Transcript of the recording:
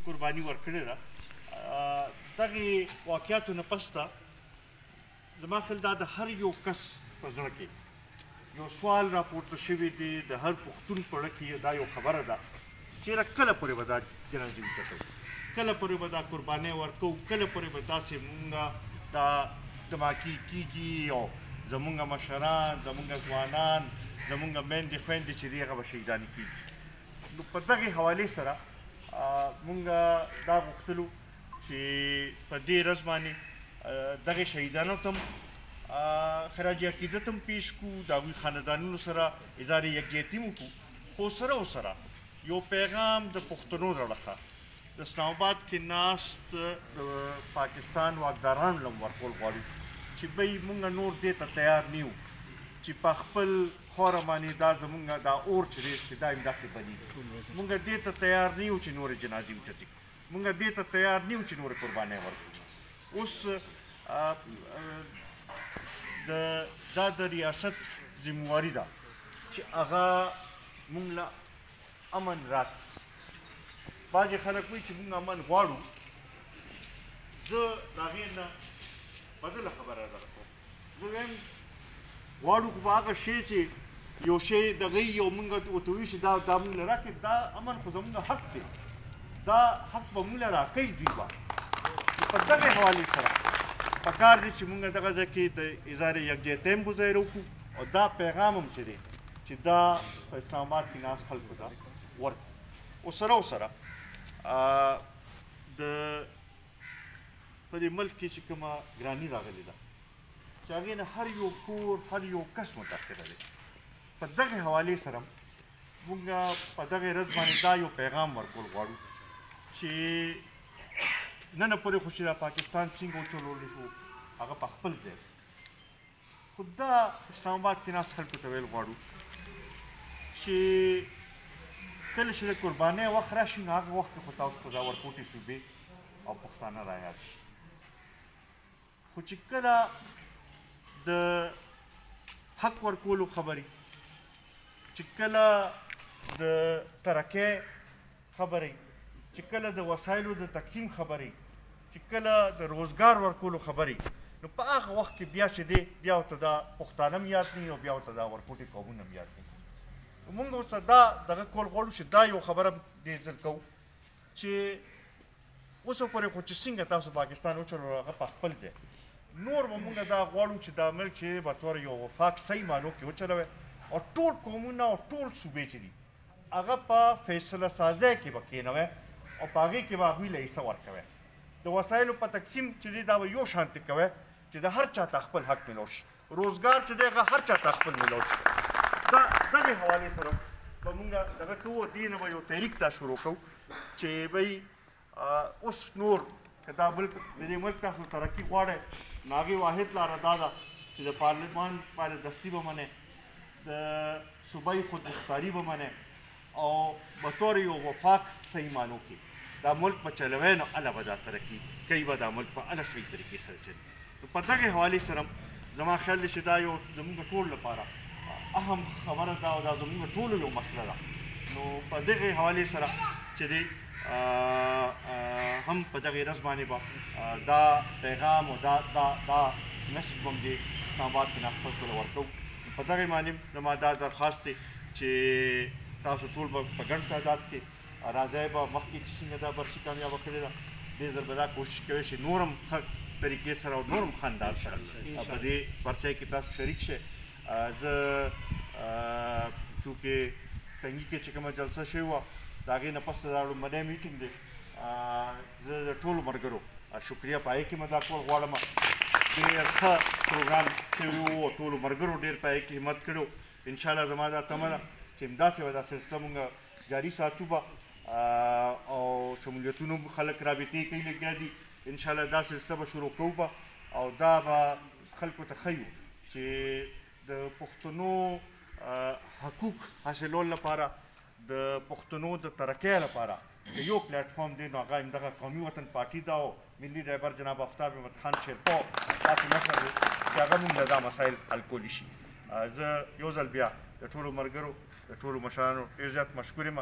قرباني ورکړې ده. دغې واقعاتو نه پس ته زما خیال دا د هر یو کس په زړه کې یو سوال راپورته شوی دی، د هر پښتون په زړه کې دا یو خبره ده چېرې کله پورې به دا جنازې وچتوو، کله پورې به دا قربانۍ ورکوو، کله پورې به داسې مونږ دا دماکي کېږي او زمونږ مشران، زمونږ ځوانان، زمونږ میندې خویندې چې دي هغه به شهیدانې کېږي. نو په دغې حوالې سره مونږ دا غوښتلو چې په دې ورځ باندې دغې شهیدانو ته هم خراج عقیدت هم پیش کړو، د هغوی خاندانونو سره اظهار یکجهتي هم وکړو، خو سره و سره یو پیغام د پښتنو راوړه د اسلام آباد کې ناست د پاکستان واکدارانو له هم ورکول غواړو چې بی مونږ نور دې ته تیار نه یو چې په خپل خوره باندې دا زمونږ دا اور چې دی چې دا همداسې بلیږي. مونږ دې ته تیار نه یو چې نورې جنازې اوچتې کړو، مونږ دې ته تیار نه یو چې نورې قربانۍ ورکړو. اوس دا د ریاست ذمواري ده چې هغه مونږ له امن راکړي. بعضې خلک وایي چې مونږ امن غواړو، زه د هغې نه بدله خبره درته کوم. زه وایم غواړو خو به هغه شی چې یو شی دغه یو مونږ ورته وایو چې دا مونږ له راکړي، دا امن خو زمونږ حق دی، دا حق به مونږ له راکوي دوی به. په دغې حوالې سره پکار دی چې مونږ دغه ځای کې د اظهار یکجهتۍ هم مظاهره وکړو او دا پیغام هم چې دی چې دا په اسلام آباد کې ناست خلکو ته ورکړو. او سره د په دې ملک کې چې کومه ګراني راغلې ده چې هغې نه هر یو کور هر یو کس متاثره دی. په دغې حوالې سره مونږ په دغې ورځ باندې دا یو پیغام ورکول غواړو چې نن پورې خو چې دا پاکستان څنګه وچلولی شو هغه په خپل ځای، خو دا اسلام آباد کې ناست خلکو ته ویل غواړو چې کله چې د قربانۍ وخت راشي نو هغه وخت کې خو تاسو ته دا ورکوټې صوبې او پښتانه رایاد شي. خو چې کله د حق ورکولو خبرې، چې کله د ترقۍ خبرې، چې کله د وسایلو د تقسیم خبرې، چې کله د روزګار ورکولو خبرې، نو په هغه وخت کې بیا چې دی بیا ورته دا پښتانه هم یاد نه وي او بیا ورته دا ورکوټې قومونه هم یاد نه وي. مونږ ورته دا دغه کول غواړو چې دا یو خبره دې ځل کوو چې اوسه پورې خو چې څنګه تاسو پاکستان وچلو هغه په خپل ځای، نور به مونږ دا غواړو چې دا ملک چې به طور یو وفاق صحیح معنو کې وچلوی او ټول قومونه او ټول صوبې چې دي هغه په فیصله سازۍ کې به کېنوی او په هغې کې به هغوی له حصه ورکوی. د وسایلو په تقسیم چې دی دا به یو شانتې کوی چې د هر چا ته خپل حق میلاو شي، روزګار چې دی هغه هر چا ته خپل میلاو شي. دغې حوالې سره به مونږ دغه کوو، دې نه به یو تحریک دا شروع کوو چې بی اوس نور که دا ملک د دې ملک تاسو ترقي غواړئ نو هغې واحد لاره دا ده چې د پارلمان بالادستي به منئ، د صوبایي خودمختاري به منئ او بطور یو وفاق صحیح معنو کې دا ملک به چلوئ نو هله به دا ترقي کوي، به دا ملک په هله صحیح طریقې سره چلي. نو په دغې حوالې سره زما خیال دی چې دا یو زموږ ټول لپاره اهم خبره ده او دا زموږ ټولو یو مسله ده. نو په دغې حوالې سره چې دی هم په دغې ورځ باندې به دا پیغام او دا میسج به هم د اسلام آباد کې ناست خلکو ته ورکوو. په دغې باندې زما دا درخواست دی چې تاسو ټول به په ګڼ تعداد کې راځئ، به مخکې چې څنګه دا برسي کامیابه کړې ده دې ځل به دا کوشش کوئ چې نور هم ښه طریقې سره او نور هم ښه انداز سره په دې برسۍ کې تاسو شریک شئ. زه چونکې تنګي کې چې کومه جلسه شوې وه د هغې نه پس دا لومړنی میټینګ دی، زه د ټولو ملګرو شکریه په هغې کې مې دا کول غواړم. ډېر ښه پروګرام شوي وو او ټولو ملګرو ډېر په هغې کې همت کړی و. انشاءالله زما دا تمه ده چې همداسې به دا سلسله مونږ جاري ساتو به او شمولیتونو خلک رابطې کوي لګیا دي، انشاءالله دا سلسله به شروع کوو به او دا به خلکو ته ښیو چې د پښتنو حقوق حاصلولو لپاره، د پښتنو د ترقۍ لپاره یو پلیټفارم دی نو هغه همدغه قومي وطن پارټي ده او ملي رهبر جناب آفتاب احمد خان شیرپا داسې مشر دی چې هغه مونږ له دا مسایل حل کولی شي. زه یو ځل بیا د ټولو ملګرو د ټولو مشرانو ډېر زیات مشکور یم